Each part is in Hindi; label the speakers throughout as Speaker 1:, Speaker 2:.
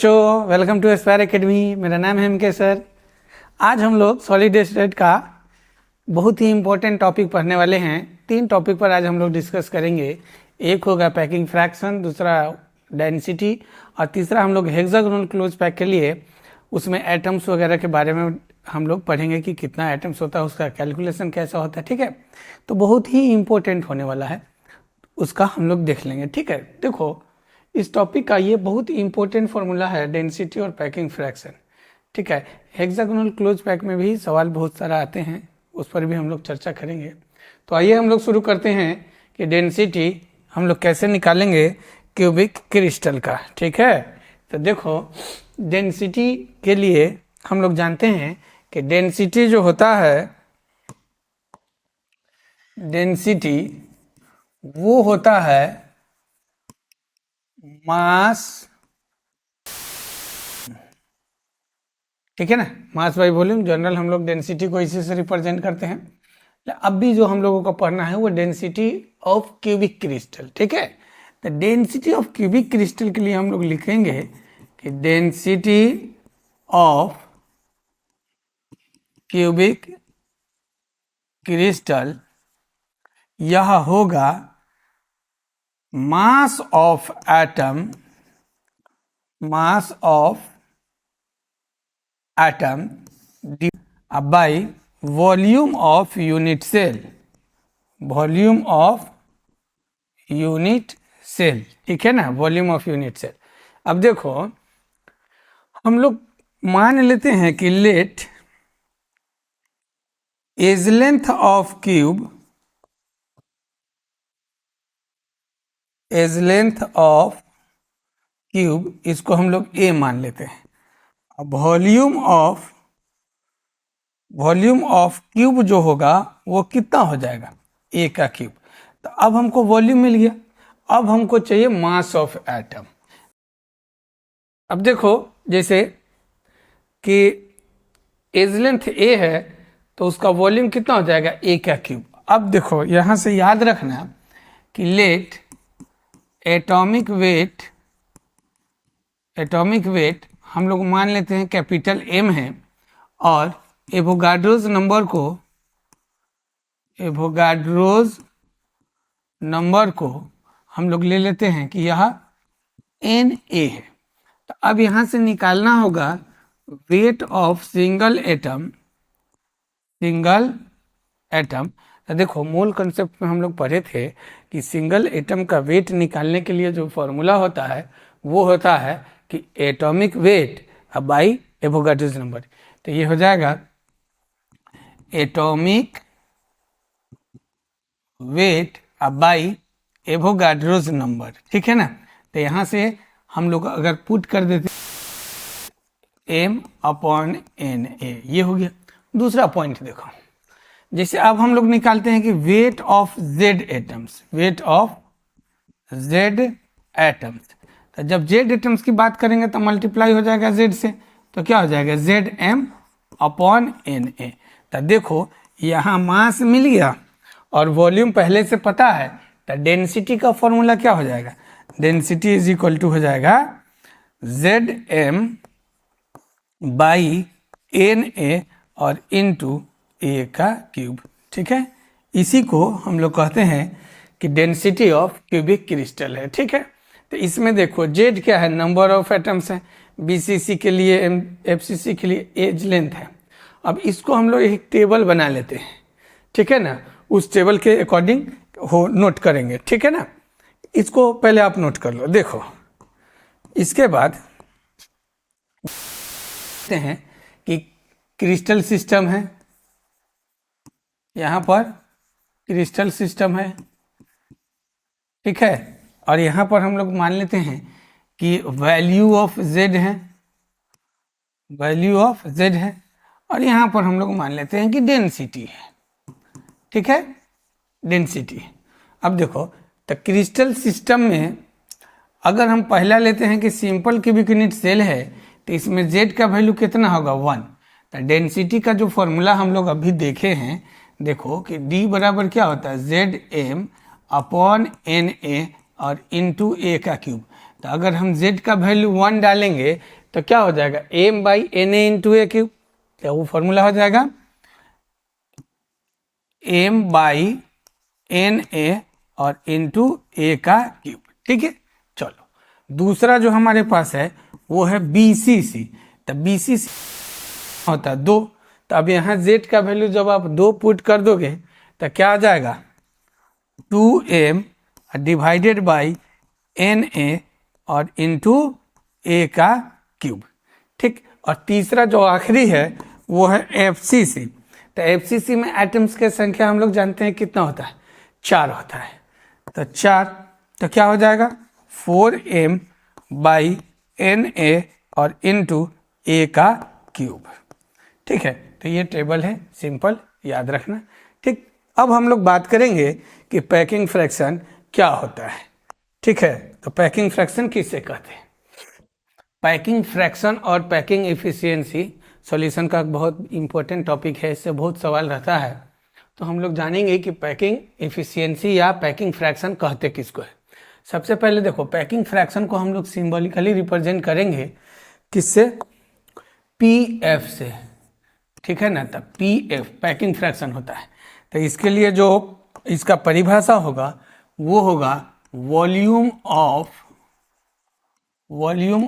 Speaker 1: बच्चों, वेलकम टू एस्पायर एकेडमी। मेरा नाम है एमके सर। आज हम लोग सॉलिड स्टेट का बहुत ही इम्पोर्टेंट टॉपिक पढ़ने वाले हैं। 3 टॉपिक पर आज हम लोग डिस्कस करेंगे। एक होगा पैकिंग फ्रैक्शन, दूसरा डेंसिटी और तीसरा हम लोग हेक्सागोनल क्लोज पैक के लिए उसमें एटम्स वगैरह के बारे में हम लोग पढ़ेंगे कि कितना एटम्स होता है, उसका कैलकुलेशन कैसा होता है। ठीक है, तो बहुत ही इम्पोर्टेंट होने वाला है, उसका हम लोग देख लेंगे। ठीक है, देखो इस टॉपिक का ये बहुत इंपॉर्टेंट फॉर्मूला है, डेंसिटी और पैकिंग फ्रैक्शन। ठीक है, हेक्सागोनल क्लोज पैक में भी सवाल बहुत सारा आते हैं, उस पर भी हम लोग चर्चा करेंगे। तो आइए हम लोग शुरू करते हैं कि डेंसिटी हम लोग कैसे निकालेंगे क्यूबिक क्रिस्टल का। ठीक है, तो देखो डेंसिटी के लिए हम लोग जानते हैं कि डेंसिटी जो होता है, डेंसिटी वो होता है मास, ठीक है ना, मास बाई वॉल्यूम। जनरल हम लोग डेंसिटी को इसी से रिप्रेजेंट करते हैं। अब भी जो हम लोगों को पढ़ना है वो डेंसिटी ऑफ क्यूबिक क्रिस्टल। ठीक है, तो डेंसिटी ऑफ क्यूबिक क्रिस्टल के लिए हम लोग लिखेंगे कि डेंसिटी ऑफ क्यूबिक क्रिस्टल यह होगा mass of atom, mass of atom by volume of unit cell, volume of unit cell. ठीक है ना, वॉल्यूम ऑफ यूनिट सेल। अब देखो हम लोग मान लेते हैं कि let edge length of cube, edge length of cube, इसको हम लोग ए मान लेते हैं। अब वॉल्यूम ऑफ क्यूब जो होगा वो कितना हो जाएगा, ए का क्यूब। तो अब हमको वॉल्यूम मिल गया, अब हमको चाहिए मास ऑफ एटम। अब देखो जैसे कि एज लेंथ ए है तो उसका वॉल्यूम कितना हो जाएगा, ए का क्यूब। अब देखो यहां से याद रखना कि लेट एटॉमिक वेट हम लोग मान लेते हैं कैपिटल एम है, और एवोगाड्रोज नंबर को हम लोग ले लेते हैं कि यह एन ए है। तो अब यहाँ से निकालना होगा वेट ऑफ सिंगल एटम। तो देखो मोल कंसेप्ट में हम लोग पढ़े थे कि सिंगल एटम का वेट निकालने के लिए जो फॉर्मूला होता है वो होता है कि atomic weight by Avogadro's number. तो ये हो जाएगा atomic weight by Avogadro's number. ठीक है ना, तो यहाँ से हम लोग अगर पुट कर देते m अपॉन एन ए, ये हो गया। दूसरा पॉइंट देखो, जैसे अब हम लोग निकालते हैं कि weight of Z atoms, weight of Z atoms. तो जब जेड एटम्स की बात करेंगे तो मल्टीप्लाई हो जाएगा जेड से, तो क्या हो जाएगा Z M upon N A. तो देखो यहाँ मास मिल गया और वॉल्यूम पहले से पता है, तो डेंसिटी का फॉर्मूला क्या हो जाएगा, डेंसिटी इज इक्वल टू हो जाएगा Z M by N A और इनटू ए का क्यूब। ठीक है, इसी को हम लोग कहते हैं कि डेंसिटी ऑफ क्यूबिक क्रिस्टल है। ठीक है, तो इसमें देखो जेड क्या है, नंबर ऑफ एटम्स है, बीसीसी के लिए एफसीसी के लिए एज लेंथ है। अब इसको हम लोग एक टेबल बना लेते हैं। ठीक है ना, उस टेबल के अकॉर्डिंग हो नोट करेंगे। ठीक है ना, इसको पहले आप नोट कर लो। देखो इसके बाद हैं कि क्रिस्टल सिस्टम है, यहाँ पर क्रिस्टल सिस्टम है। ठीक है, और यहाँ पर हम लोग मान लेते हैं कि वैल्यू ऑफ जेड है, वैल्यू ऑफ जेड है, और यहाँ पर हम लोग मान लेते हैं कि डेंसिटी है। ठीक है, डेंसिटी। अब देखो तो क्रिस्टल सिस्टम में अगर हम पहला लेते हैं कि सिंपल क्यूबिक यूनिट सेल है, तो इसमें z का वैल्यू कितना होगा 1। तो डेंसिटी का जो फॉर्मूला हम लोग अभी देखे हैं, देखो कि d बराबर क्या होता है Z M upon N A और इनटू ए का क्यूब। तो अगर हम z का वैल्यू 1 डालेंगे तो क्या हो जाएगा, m/na इंटू ए क्यूब, क्या वो फॉर्मूला हो जाएगा m/na और इंटू ए का क्यूब। ठीक है, चलो दूसरा जो हमारे पास है वो है BCC। तो BCC होता है 2, तो अब यहाँ z का वैल्यू जब आप 2 पुट कर दोगे तो क्या आ जाएगा 2m डिवाइडेड बाई na और इंटू ए का क्यूब। ठीक, और तीसरा जो आखिरी है वो है FCC। तो FCC में एटम्स की संख्या हम लोग जानते हैं कितना होता है, 4 होता है। तो 4, तो क्या हो जाएगा 4m बाई na और इंटू ए का क्यूब। ठीक है, तो ये टेबल है, सिंपल याद रखना। ठीक, अब हम लोग बात करेंगे कि पैकिंग फ्रैक्शन क्या होता है। ठीक है, तो पैकिंग फ्रैक्शन किससे कहते हैं। पैकिंग फ्रैक्शन और पैकिंग एफिशिएंसी सॉल्यूशन का बहुत इंपॉर्टेंट टॉपिक है, इससे बहुत सवाल रहता है। तो हम लोग जानेंगे कि पैकिंग एफिशिएंसी या पैकिंग फ्रैक्शन कहते किसको है। सबसे पहले देखो, पैकिंग फ्रैक्शन को हम लोग सिंबॉलिकली रिप्रेजेंट करेंगे किससे, PF से। ठीक है ना, तो PF पैकिंग फ्रैक्शन होता है। तो इसके लिए जो इसका परिभाषा होगा वो होगा volume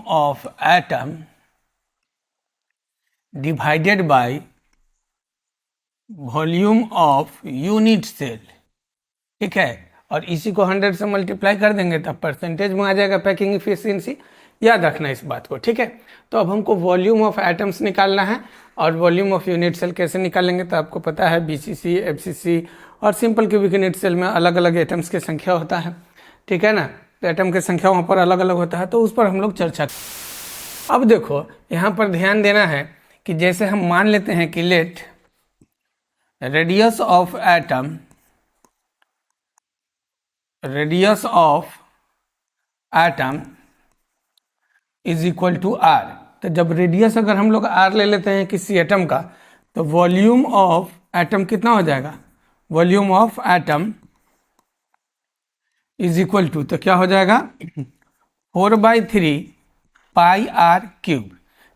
Speaker 1: of atom divided by volume of unit cell. ठीक है, और इसी को 100 से मल्टीप्लाई कर देंगे तब परसेंटेज में आ जाएगा पैकिंग एफिशिएंसी। याद रखना इस बात को। ठीक है, तो अब हमको वॉल्यूम ऑफ एटम्स निकालना है और वॉल्यूम ऑफ यूनिट सेल कैसे निकालेंगे, तो आपको पता है BCC, FCC और सिंपल क्यूबिक यूनिट सेल में अलग अलग एटम्स की संख्या होता है। ठीक है ना, तो एटम की संख्या वहाँ पर अलग अलग होता है, तो उस पर हम लोग चर्चा। अब देखो यहाँ पर ध्यान देना है कि जैसे हम मान लेते हैं कि let radius of atom is equal to r। तो जब रेडियस अगर हम लोग r ले लेते हैं किसी एटम का, तो वॉल्यूम ऑफ एटम कितना हो जाएगा, volume of atom is equal to, तो क्या हो जाएगा 4/3 पाई r क्यूब।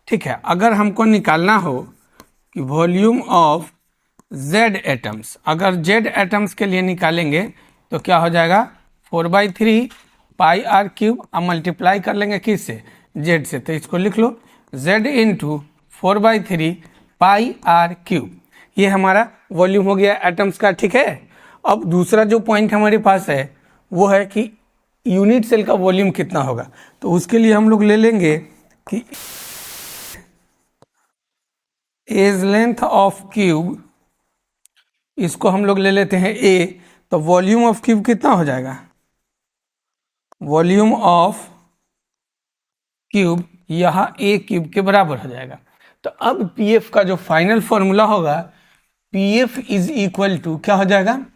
Speaker 1: ठीक है, अगर हमको निकालना हो कि वॉल्यूम ऑफ z एटम्स, अगर z एटम्स के लिए निकालेंगे तो क्या हो जाएगा 4/3 पाई r क्यूब, अब मल्टीप्लाई कर लेंगे किससे, z से। तो इसको लिख लो z इंटू 4/3 पाई r क्यूब। ये हमारा वॉल्यूम हो गया एटम्स का। ठीक है, अब दूसरा जो पॉइंट हमारे पास है वो है कि यूनिट सेल का वॉल्यूम कितना होगा। तो उसके लिए हम लोग ले लेंगे कि एज लेंथ ऑफ क्यूब, इसको हम लोग ले लेते हैं A। तो वॉल्यूम ऑफ क्यूब कितना हो जाएगा, वॉल्यूम ऑफ क्यूब यहाँ A क्यूब के बराबर हो जाएगा। तो अब PF का जो फाइनल फॉर्मूला होगा, PF इज इक्वल टू क्या हो जाएगा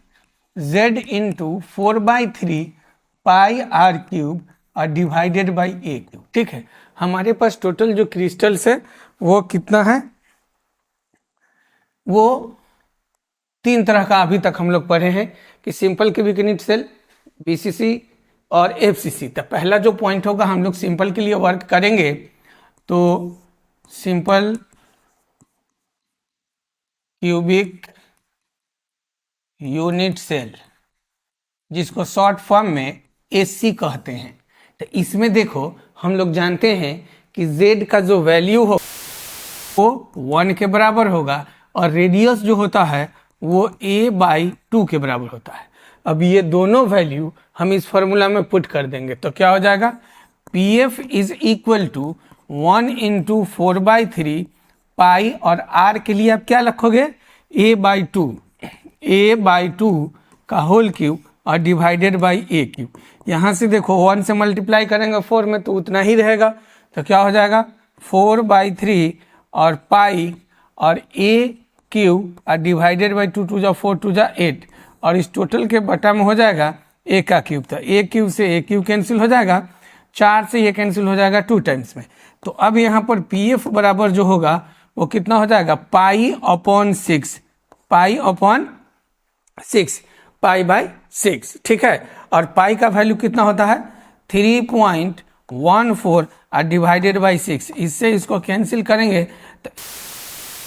Speaker 1: Z इंटू 4/3 पाई r क्यूब और डिवाइडेड बाई A क्यूब। ठीक है, हमारे पास टोटल जो क्रिस्टल्स है वो कितना है, वो 3 तरह का अभी तक हम लोग पढ़े हैं कि simple cubic unit cell, BCC और FCC। तो पहला जो पॉइंट होगा हम लोग सिंपल के लिए वर्क करेंगे, तो सिंपल क्यूबिक यूनिट सेल, जिसको शॉर्ट फॉर्म में SC कहते हैं। तो इसमें देखो हम लोग जानते हैं कि Z का जो वैल्यू हो वो 1 के बराबर होगा और रेडियस जो होता है वो A/2 के बराबर होता है। अब ये दोनों वैल्यू हम इस फॉर्मूला में पुट कर देंगे तो क्या हो जाएगा, PF is equal to 1 into 4/3 pi, और R के लिए आप क्या रखोगे A/2 का होल क्यूब और डिवाइडेड बाई A क्यूब। यहाँ से देखो 1 से मल्टीप्लाई करेंगे 4 में तो उतना ही रहेगा, तो क्या हो जाएगा 4/3 और पाई और A क्यूब और डिवाइडेड बाई 2 2 4 2 8, और इस टोटल के बटा में हो जाएगा A का क्यूब। तो A क्यूब से A क्यूब कैंसिल हो जाएगा, 4 से ये कैंसिल हो जाएगा 2 टाइम्स में। तो अब यहाँ पर PF बराबर जो होगा वो कितना हो जाएगा पाई/6, पाई/6, पाई/6। ठीक है, और पाई का वैल्यू कितना होता है 3.14 14 और डिवाइडेड बाई 6, इससे इसको कैंसिल करेंगे तो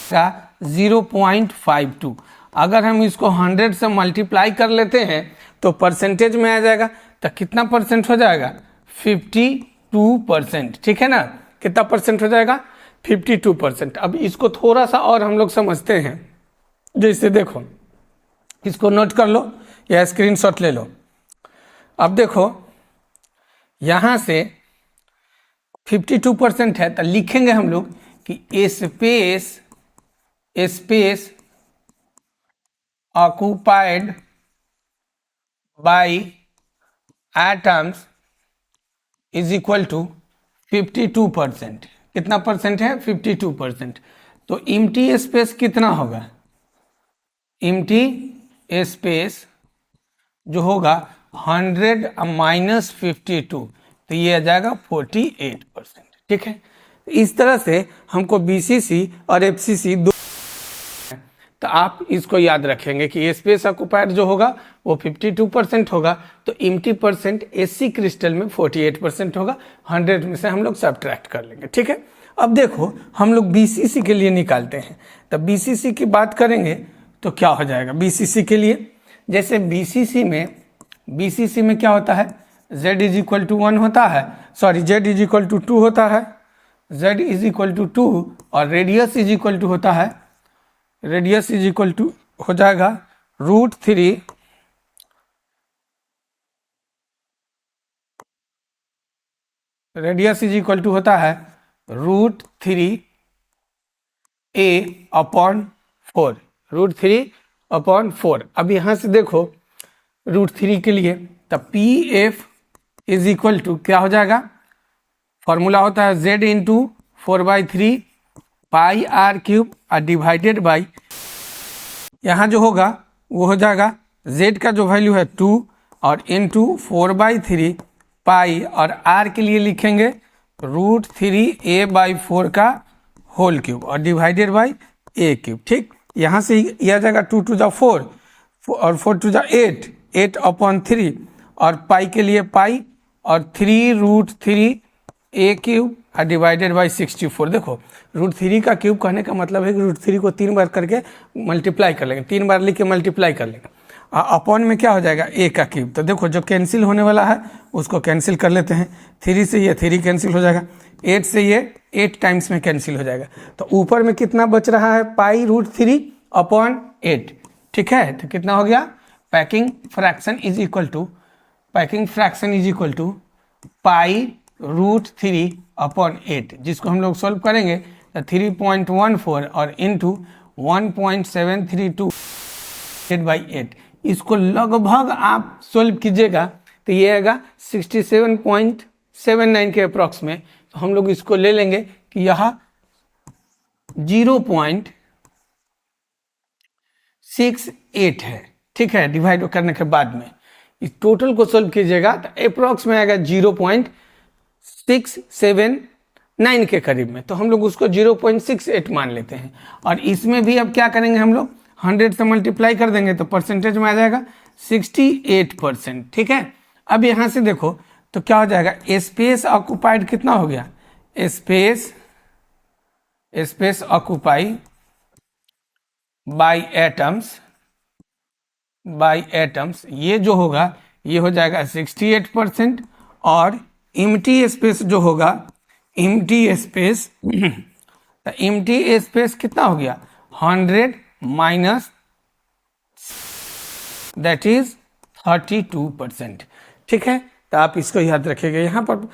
Speaker 1: का 0.52। अगर हम इसको 100 से मल्टीप्लाई कर लेते हैं तो परसेंटेज में आ जाएगा, तो कितना परसेंट हो जाएगा? 52%। ठीक है ना, कितना परसेंट हो जाएगा? 52%। अब इसको थोड़ा सा और हम लोग समझते हैं, जैसे देखो, इसको नोट कर लो या स्क्रीनशॉट ले लो। अब देखो यहाँ से 52% है, तो लिखेंगे हम लोग कि space occupied by atoms is equal to 52%। कितना परसेंट है? 52%। तो एम्प्टी स्पेस कितना होगा? एम्प्टी स्पेस जो होगा 100 माइनस 52, तो ये आ जाएगा 48%। ठीक है, इस तरह से हमको बीसीसी और एफसीसी दो, तो आप इसको याद रखेंगे कि स्पेस ऑक्यूपाइड जो होगा वो 52% होगा, तो एम्प्टी परसेंट एससी क्रिस्टल में 48% होगा। 100 में से हम लोग सब्ट्रैक्ट कर लेंगे। ठीक है, अब देखो हम लोग बीसीसी के लिए निकालते हैं, तब बीसीसी की बात करेंगे तो क्या हो जाएगा बीसीसी के लिए? जैसे बीसीसी में क्या होता है? z इज इक्वल टू 1 होता है, sorry z is equal to 2 होता है, z इज इक्वल टू 2, और रेडियस इज इक्वल टू होता है, रेडियस इज इक्वल टू हो जाएगा √3 रेडियस इज इक्वल टू होता है √3 a/4, √3/4। अब यहाँ से देखो √3 के लिए, तब PF इज इक्वल टू क्या हो जाएगा? फॉर्मूला होता है z इंटू 4/3 पाई r³ और डिवाइडेड बाई, यहाँ जो होगा वो हो जाएगा z का जो वैल्यू है 2 और इंटू 4/3 पाई, और r के लिए लिखेंगे √3a/4 का होल क्यूब और डिवाइडेड बाई a³। ठीक, यहाँ से यह आ जाएगा 2 to 4 और 4 to 8, 8/3, और पाई के लिए पाई, और 3√3a³ और डिवाइडेड बाई 64। देखो √3 का क्यूब कहने का मतलब है कि √3 को 3 बार करके मल्टीप्लाई कर लेंगे, 3 बार लिख के मल्टीप्लाई कर लेंगे, अपॉन में क्या हो जाएगा? a का क्यूब। तो देखो जो कैंसिल होने वाला है उसको कैंसिल कर लेते हैं, 3 से ये 3 कैंसिल हो जाएगा, 8 से ये 8 टाइम्स में कैंसिल हो जाएगा, तो ऊपर में कितना बच रहा है? पाई √3/8। ठीक है, तो कितना हो गया? Packing fraction is equal to pi √3/8, जिसको हम लोग सॉल्व करेंगे तो 3.14 और इंटू 1.732/8, इसको लगभग आप सॉल्व कीजिएगा तो ये आएगा 67.79 के अप्रॉक्स में। तो हम लोग इसको ले लेंगे कि यह 0.68 है। ठीक है, डिवाइड करने के बाद में इस टोटल को सॉल्व कीजिएगा तो अप्रॉक्स में आएगा 0.679 के करीब में, तो हम लोग उसको 0.68 मान लेते हैं। और इसमें भी अब क्या करेंगे हम लोग? 100 से मल्टीप्लाई कर देंगे तो परसेंटेज में आ जाएगा 68%। ठीक है, अब यहाँ से देखो तो क्या हो जाएगा? स्पेस ऑक्यूपाइड कितना हो गया? स्पेस ऑक्यूपाइड बाय एटम्स, ये जो होगा ये हो जाएगा 68%, और एम्प्टी स्पेस जो होगा, एम्प्टी स्पेस कितना हो गया? 100 माइनस, दैट इज 32%। ठीक है, तो आप इसको याद रखिएगा। यहाँ पर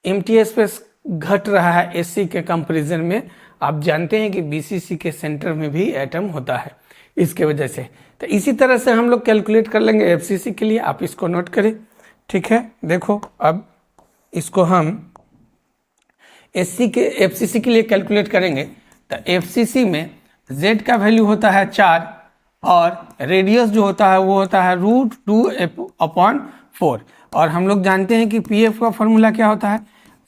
Speaker 1: एम्प्टी स्पेस घट रहा है एससी के कंपैरिजन में। आप जानते हैं कि बीसीसी के सेंटर में भी एटम होता है, इसके वजह से। तो इसी तरह से हम लोग कैलकुलेट कर लेंगे एफसीसी के लिए, आप इसको नोट करें। ठीक है, देखो अब इसको हम एफसीसी के लिए कैलकुलेट करेंगे तो एफसीसी में z का वैल्यू होता है 4 और रेडियस जो होता है वो होता है √2/4, और हम लोग जानते हैं कि पीएफ का फॉर्मूला क्या होता है?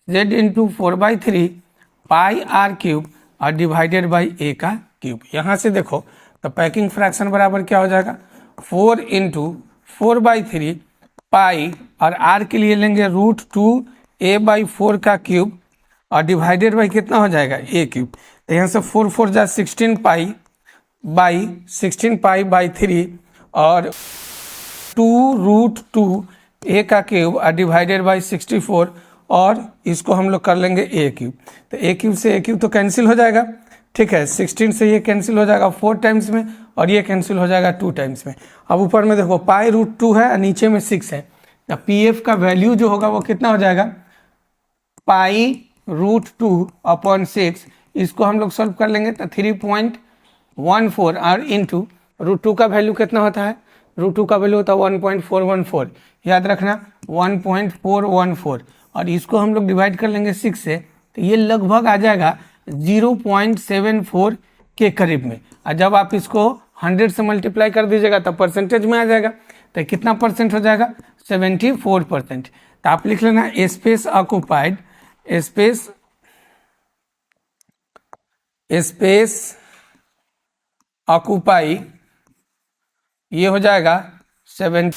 Speaker 1: z इंटू 4/3 पाई r³ और डिवाइडेड बाई a का क्यूब। यहाँ से देखो तो पैकिंग फ्रैक्शन बराबर क्या हो जाएगा? 4 इंटू 4/3 पाई, और r के लिए लेंगे √2 a/4 का क्यूब और डिवाइडेड बाई कितना हो जाएगा a क्यूब। तो यहाँ से 4 जा 16 पाई/3 और 2√2 a का क्यूब और डिवाइडेड बाई 64 और इसको हम लोग कर लेंगे a क्यूब। तो a क्यूब से a क्यूब तो कैंसिल हो जाएगा, ठीक है। 16 से ये कैंसिल हो जाएगा 4 टाइम्स में और ये कैंसिल हो जाएगा 2 टाइम्स में। अब ऊपर में देखो पाई√2 है और नीचे में 6 है। तो पीएफ का वैल्यू जो होगा वो कितना हो जाएगा, पाई√2/6। इसको हम लोग सॉल्व कर लेंगे तो 3.14 और इंटू √2 का वैल्यू कितना होता है, √2 का वैल्यू होता है 1.414, याद रखना 1.414 और इसको हम लोग डिवाइड कर लेंगे 6 से, तो ये लगभग आ जाएगा 0.74 के करीब में। और जब आप इसको 100 से मल्टीप्लाई कर दीजिएगा तब परसेंटेज में आ जाएगा। तो कितना परसेंट हो जाएगा, 74%। तो आप लिख लेना स्पेस ऑक्युपाइड, स्पेस ऑक्युपाई ये हो जाएगा 7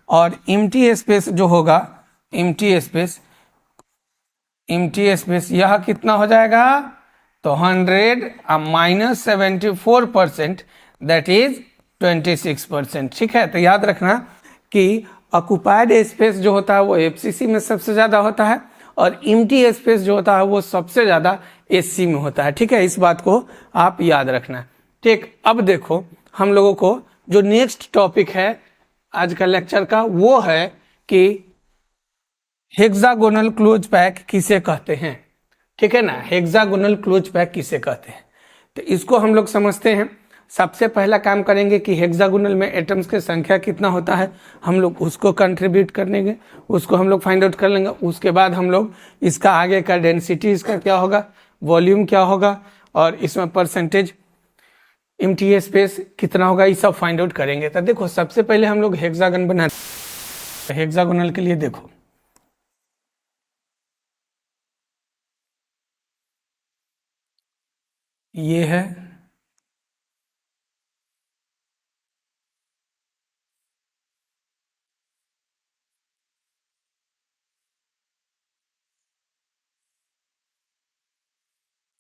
Speaker 1: और एम्प्टी स्पेस जो होगा, एम्प्टी स्पेस यह कितना हो जाएगा, तो 100 माइनस 74% दैट इज 26%, ठीक है। तो याद रखना कि ऑक्युपाइड स्पेस जो होता है वो एफसीसी में सबसे ज़्यादा होता है और एम्प्टी स्पेस जो होता है वो सबसे ज़्यादा एससी में होता है, ठीक है। इस बात को आप याद रखना, ठीक। अब देखो हम लोगों को जो नेक्स्ट टॉपिक है आज का लेक्चर का वो है कि हेक्सागोनल क्लोज पैक किसे कहते हैं, ठीक है ना। हेक्सागोनल क्लोज पैक किसे कहते हैं, तो इसको हम लोग समझते हैं। सबसे पहला काम करेंगे कि हेक्सागोनल में एटम्स की संख्या कितना होता है, हम लोग उसको कंट्रीब्यूट कर लेंगे, उसको हम लोग फाइंड आउट कर लेंगे। उसके बाद हम लोग इसका आगे का डेंसिटी इसका क्या होगा, वॉल्यूम क्या होगा और इसमें परसेंटेज एम्प्टी स्पेस कितना होगा, ये सब फाइंड आउट करेंगे। तो देखो सबसे पहले हम लोग हेक्सागन बनाते हैं। हेक्सागोनल के लिए देखो ये है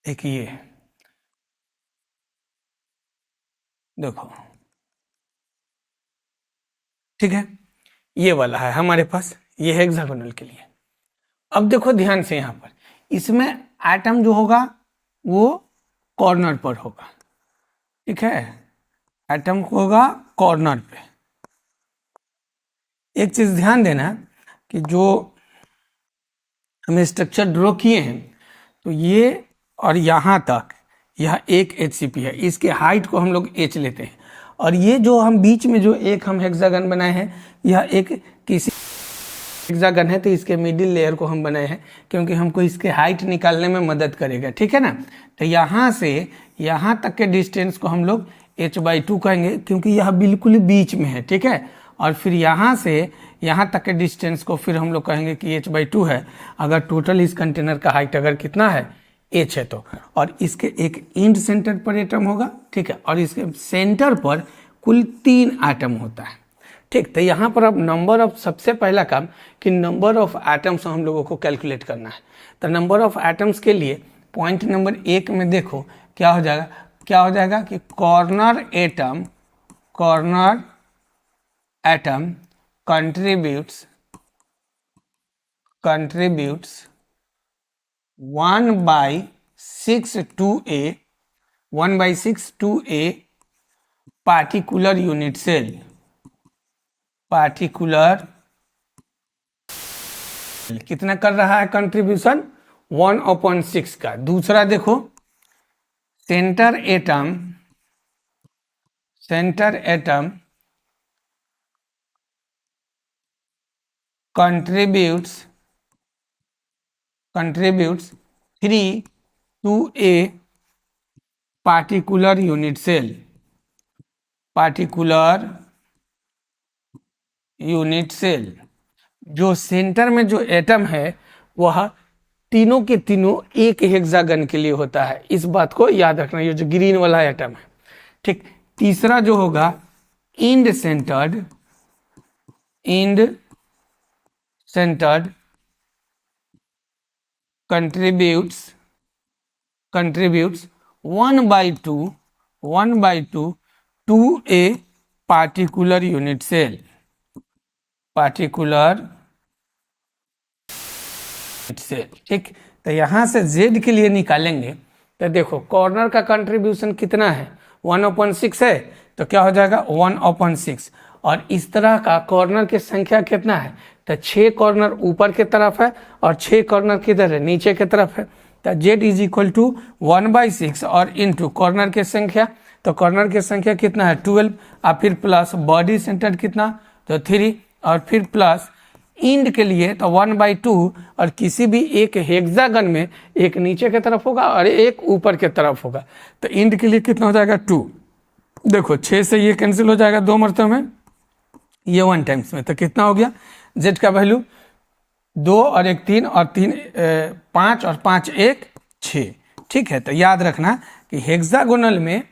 Speaker 1: एक, ये देखो, ठीक है, ये वाला है हमारे पास, ये है हेक्सागोनल के लिए। अब देखो ध्यान से यहाँ पर इसमें एटम जो होगा वो कॉर्नर पर होगा, ठीक है। एटम होगा कॉर्नर पे। एक चीज ध्यान देना कि जो हम स्ट्रक्चर ड्रॉ किए हैं तो ये और यहाँ तक यह एक HCP है, इसके हाइट को हम लोग H लेते हैं और ये जो हम बीच में जो एक हम हेक्सागन बनाए हैं यह एक किसी हेक्सागन है, तो इसके मिडिल लेयर को हम बनाए हैं क्योंकि हमको इसके हाइट निकालने में मदद करेगा, ठीक है ना। तो यहाँ से यहाँ तक के डिस्टेंस को हम लोग h/2 कहेंगे क्योंकि यह बिल्कुल बीच में है, ठीक है। और फिर यहाँ से यहाँ तक के डिस्टेंस को फिर हम लोग कहेंगे कि h/2 है, अगर टोटल इस कंटेनर का हाइट अगर कितना है h है तो। और इसके एक इंड सेंटर पर एटम होगा, ठीक है, और इसके सेंटर पर कुल 3 एटम होता है, ठीक। तो यहाँ पर अब नंबर ऑफ, सबसे पहला काम कि नंबर ऑफ एटम्स हम लोगों को कैलकुलेट करना है। तो नंबर ऑफ एटम्स के लिए पॉइंट नंबर 1 में देखो क्या हो जाएगा कि corner atom contributes 1/6 to a particular unit cell, कितना कर रहा है कंट्रीब्यूशन, 1/6 का। दूसरा देखो centre atom contributes 3 to a particular unit cell, जो सेंटर में जो एटम है वह तीनों के तीनों एक हेक्सागन के लिए होता है, इस बात को याद रखना, ये जो ग्रीन वाला एटम है, ठीक। तीसरा जो होगा end centred contributes 1/2 to a particular unit cell, ठीक। तो यहाँ से z के लिए निकालेंगे तो देखो कॉर्नर का कंट्रीब्यूशन कितना है, 1/6 है, तो क्या हो जाएगा 1/6। और इस तरह का कॉर्नर की संख्या कितना है, तो 6 कॉर्नर ऊपर की तरफ है और 6 कॉर्नर किधर है, नीचे की तरफ है। तो z इज इक्वल टू 1/6 और इनटू कॉर्नर की संख्या, तो कॉर्नर की संख्या कितना है 12, और फिर प्लस बॉडी सेंटर कितना, तो 3, और फिर प्लस इंड के लिए तो 1/2, और किसी भी एक हेक्सागन में एक नीचे की तरफ होगा और एक ऊपर की तरफ होगा। तो इंड के लिए कितना हो जाएगा 2। देखो 6 से ये कैंसिल हो जाएगा 2 मरतबे में, ये 1 टाइम्स में, तो कितना हो गया z का वैल्यू 2 और 1 3 और 3 5 और 5 1 6, ठीक है। तो याद रखना कि हेक्सागोनल में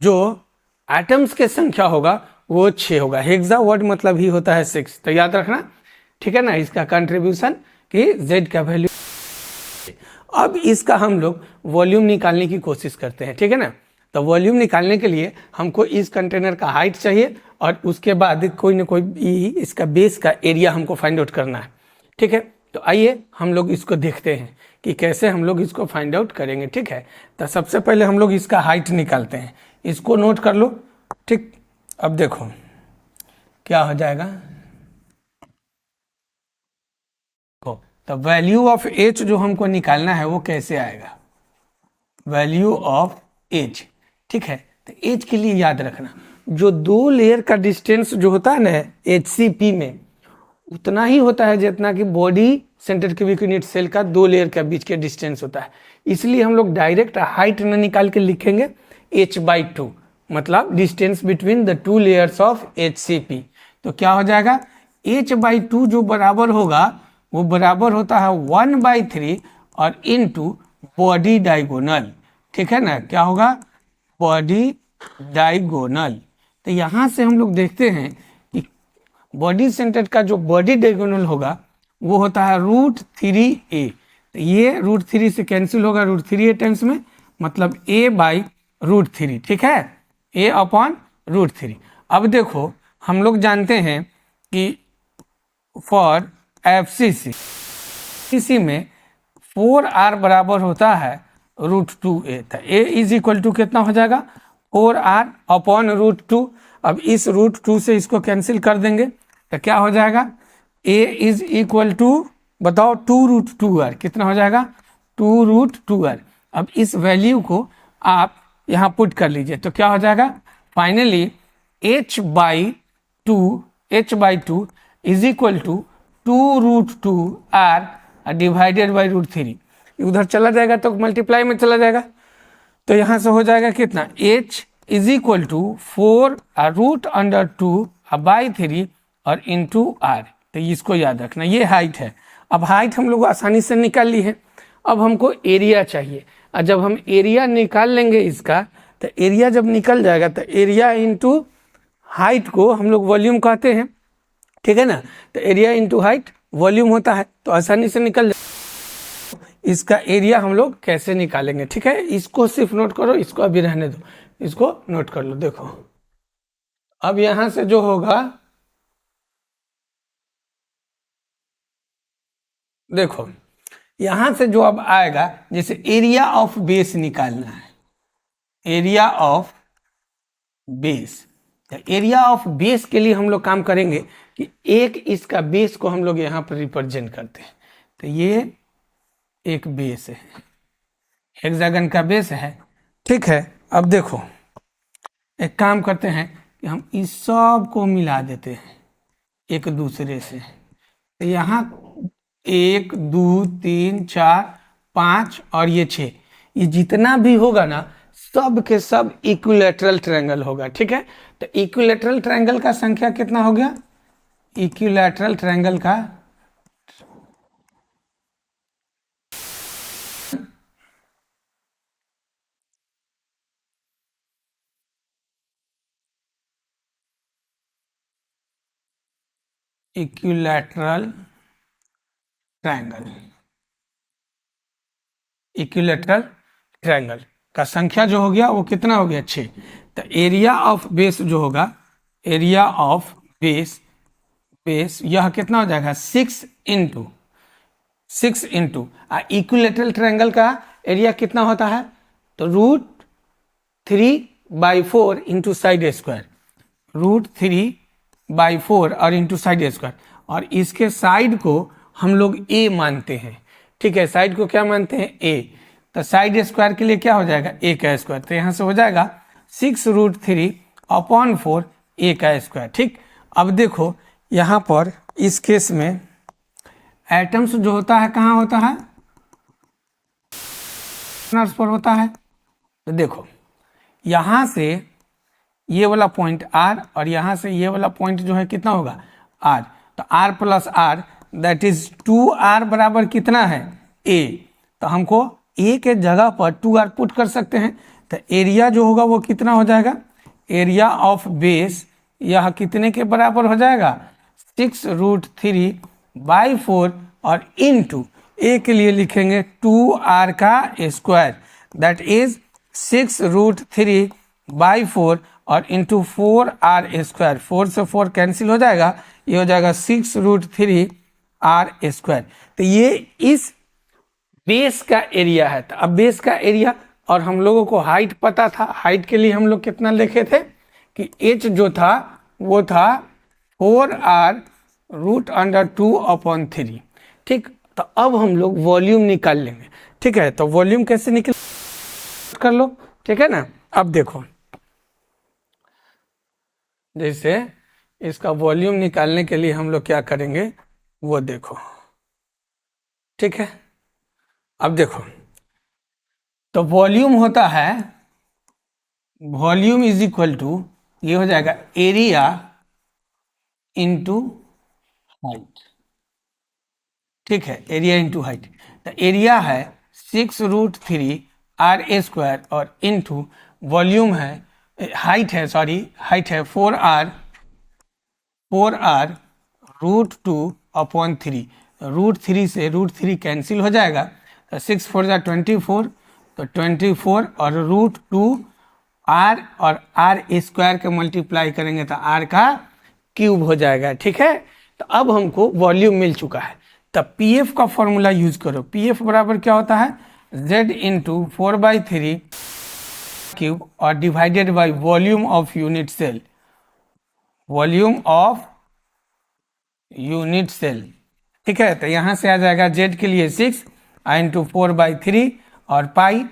Speaker 1: जो एटम्स की संख्या होगा वो 6 होगा। हेक्सा वर्ड मतलब ही होता है 6, तो याद रखना, ठीक है ना, इसका कंट्रीब्यूशन कि z का वैल्यू। अब इसका हम लोग वॉल्यूम निकालने की कोशिश करते हैं, ठीक है ना। तो वॉल्यूम निकालने के लिए हमको इस कंटेनर का हाइट चाहिए और उसके बाद कोई ना कोई इसका बेस का एरिया हमको फाइंड आउट करना है, ठीक है। तो आइए हम लोग इसको देखते हैं कि कैसे हम लोग इसको फाइंड आउट करेंगे, ठीक है। तो सबसे पहले हम लोग इसका हाइट निकालते हैं, इसको नोट कर लो, ठीक। अब देखो क्या हो जाएगा, तो वैल्यू ऑफ एच जो हमको निकालना है वो कैसे आएगा, वैल्यू ऑफ एच, ठीक है। तो एच के लिए याद रखना जो 2 लेयर का डिस्टेंस जो होता है ना HCP में, उतना ही होता है जितना कि body centre cubic unit cell का 2 लेयर के बीच के डिस्टेंस होता है। इसलिए हम लोग डायरेक्ट हाइट न निकाल के लिखेंगे h/2, मतलब distance between the 2 layers of HCP। तो क्या हो जाएगा h/2 जो बराबर होगा वो बराबर होता है 1/3 और इनटू बॉडी डायगोनल, ठीक है ना, क्या होगा बॉडी डायगोनल। तो यहाँ से हम लोग देखते हैं कि बॉडी सेंटर का जो बॉडी डायगोनल होगा वो होता है √3a। तो ये √3 से कैंसिल होगा, √3a टाइम्स में, मतलब a/√3, ठीक है, a/√3। अब देखो हम लोग जानते हैं कि फॉर FCC में 4r बराबर होता है √2a। तो a इज इक्वल टू कितना हो जाएगा 4r/√2। अब इस √2 से इसको कैंसिल कर देंगे तो क्या हो जाएगा a इज इक्वल टू, बताओ 2√2r, कितना हो जाएगा 2√2r। अब इस वैल्यू को आप यहाँ पुट कर लीजिए तो क्या हो जाएगा finally h/2 is equal to 2√2r divided by √3। उधर चला जाएगा तो मल्टीप्लाई में चला जाएगा, तो यहाँ से हो जाएगा कितना h इज इक्वल टू 4√2/3 और इंटू r। तो इसको याद रखना, ये हाइट है। अब हाइट हम लोग आसानी से निकाल ली है, अब हमको एरिया चाहिए, और जब हम एरिया निकाल लेंगे इसका, तो एरिया जब निकल जाएगा तो एरिया इंटू हाइट को हम लोग वॉल्यूम कहते हैं, ठीक है ना। तो एरिया इंटू हाइट वॉल्यूम होता है, तो आसानी से निकल जाए। इसका एरिया हम लोग कैसे निकालेंगे, ठीक है, इसको सिर्फ नोट करो, इसको अभी रहने दो, इसको नोट कर लो। देखो अब यहां से जो होगा, देखो यहां से जो अब आएगा, जैसे एरिया ऑफ बेस निकालना है, area of base. Area of base के लिए हम लोग काम करेंगे कि एक इसका बेस को हम लोग यहाँ पर रिप्रेजेंट करते हैं। तो ये एक बेस है, हेक्सागन का बेस है, ठीक है। अब देखो एक काम करते हैं कि हम इस सब को मिला देते हैं एक दूसरे से। तो यहाँ 1 2 3 4 5 और ये 6, ये जितना भी होगा ना सब के सब इक्विलैटरल ट्रायंगल होगा, ठीक है। तो इक्विलैटरल ट्रायंगल का संख्या कितना हो गया, इक्विलैटरल ट्रायंगल का इक्विलैटरल ट्रायंगल, इक्विलेटरल ट्रायंगल का संख्या जो हो गया वो कितना हो गया 6। तो एरिया ऑफ बेस जो होगा, एरिया ऑफ बेस यह कितना हो जाएगा 6 इंटू इक्विलेटरल ट्रायंगल का एरिया कितना होता है, तो √3/4 इंटू साइड स्क्वायर, √3/4 और इंटू साइड स्क्वायर, और इसके साइड को हम लोग a मानते हैं। ठीक है, साइड को क्या मानते हैं a, तो साइड स्क्वायर के लिए क्या हो जाएगा a का स्क्वायर, तो यहाँ से हो जाएगा 6√3/4 a का स्क्वायर। ठीक, अब देखो यहाँ पर इस केस में एटम्स जो होता है कहाँ होता है, पर होता है। तो देखो यहाँ से ये वाला पॉइंट r और यहाँ से ये वाला पॉइंट जो है कितना होगा r, तो r plus r that is 2r बराबर कितना है a, तो हमको a के जगह पर 2r पुट कर सकते हैं। तो एरिया जो होगा वो कितना हो जाएगा, एरिया ऑफ बेस यह कितने के बराबर हो जाएगा 6√3/4 और इंटू a के लिए लिखेंगे 2r का स्क्वायर दैट इज 6√3/4 और इंटू 4r स्क्वायर, 4 से 4 कैंसिल हो जाएगा, ये हो जाएगा 6√3r स्क्वायर। तो ये इस बेस का एरिया है। तो अब बेस का एरिया, और हम लोगों को हाइट पता था, हाइट के लिए हम लोग कितना लिखे थे कि h जो था वो था 4r√2/3। ठीक, तो अब हम लोग वॉल्यूम निकाल लेंगे। ठीक है, तो वॉल्यूम कैसे निकल कर लो, ठीक है ना। अब देखो जैसे इसका वॉल्यूम निकालने के लिए हम लोग क्या करेंगे वो देखो। ठीक है, अब देखो तो वॉल्यूम होता है, वॉल्यूम इज इक्वल टू, ये हो जाएगा एरिया इंटू हाइट। ठीक है, एरिया इंटू हाइट, तो एरिया है 6√3r² और इंटू वॉल्यूम है, हाइट है, सॉरी हाइट है 4r√2/3। √3 से √3 कैंसिल हो जाएगा, तो 6 4 जा 24, तो 24 और √2r और r² के मल्टीप्लाई करेंगे तो r का क्यूब हो जाएगा। ठीक है, तो अब हमको वॉल्यूम मिल चुका है। तब पीएफ का फॉर्मूला यूज करो। पीएफ बराबर क्या होता है z इंटू 4/3 क्यूब और divided by volume of unit cell, volume of unit cell. ठीक है, तो यहाँ से आ जाएगा z के लिए 6 इंटू 4/3 और पाई,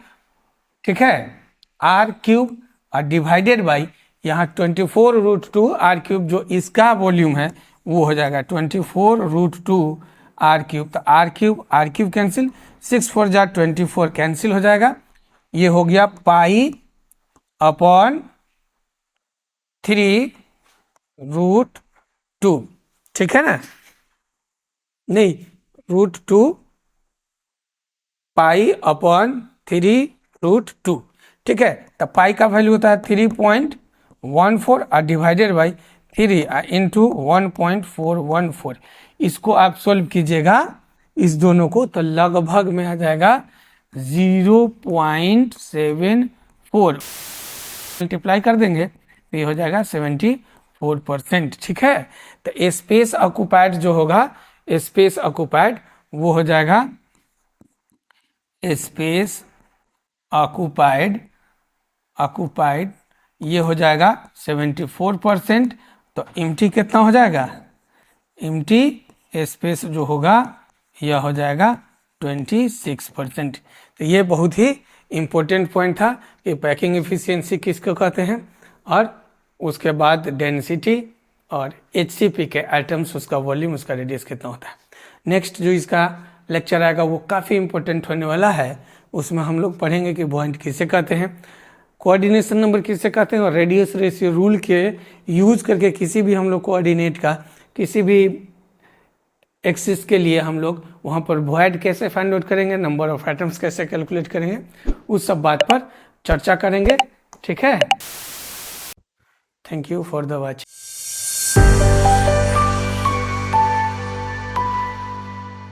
Speaker 1: ठीक है, r³ और डिवाइडेड बाई यहाँ 24√2r³ जो इसका वॉल्यूम है वो हो जाएगा 24√2r³। तो r³ कैंसिल, 6 4 जा 24 कैंसिल हो जाएगा, ये हो गया π/3√2। ठीक है ना, नहीं √2 π/3√2। ठीक है, तो पाई का वैल्यू होता है 3.14 और डिवाइडेड बाई 3 इंटू 1.414। इसको आप सोल्व कीजिएगा इस दोनों को, तो लगभग में आ जाएगा 0.74, मल्टीप्लाई कर देंगे तो ये हो जाएगा 74%। ठीक है, तो स्पेस ऑक्युपाइड जो होगा, स्पेस ऑक्युपाइड वो हो जाएगा स्पेस ऑक्युपाइड ये हो जाएगा 74%। तो एम्प्टी कितना हो जाएगा, एम्प्टी स्पेस जो होगा यह हो जाएगा 26%। तो ये बहुत ही इम्पोर्टेंट पॉइंट था कि पैकिंग एफिशिएंसी किसको कहते हैं, और उसके बाद डेंसिटी और HCP के आइटम्स, उसका वॉल्यूम, उसका रेडियस कितना होता है। नेक्स्ट जो इसका लेक्चर आएगा वो काफ़ी इंपॉर्टेंट होने वाला है, उसमें हम लोग पढ़ेंगे कि पॉइंट किसे कहते हैं, कोऑर्डिनेशन नंबर किसे कहते हैं, और रेडियस रेशियो रूल के यूज करके किसी भी हम लोग कोऑर्डिनेट का किसी भी एक्सिस के लिए हम लोग वहाँ पर वॉइड कैसे फाइंड आउट करेंगे, नंबर ऑफ एटम्स कैसे कैलकुलेट करेंगे, उस सब बात पर चर्चा करेंगे। ठीक है, thank you for the watch.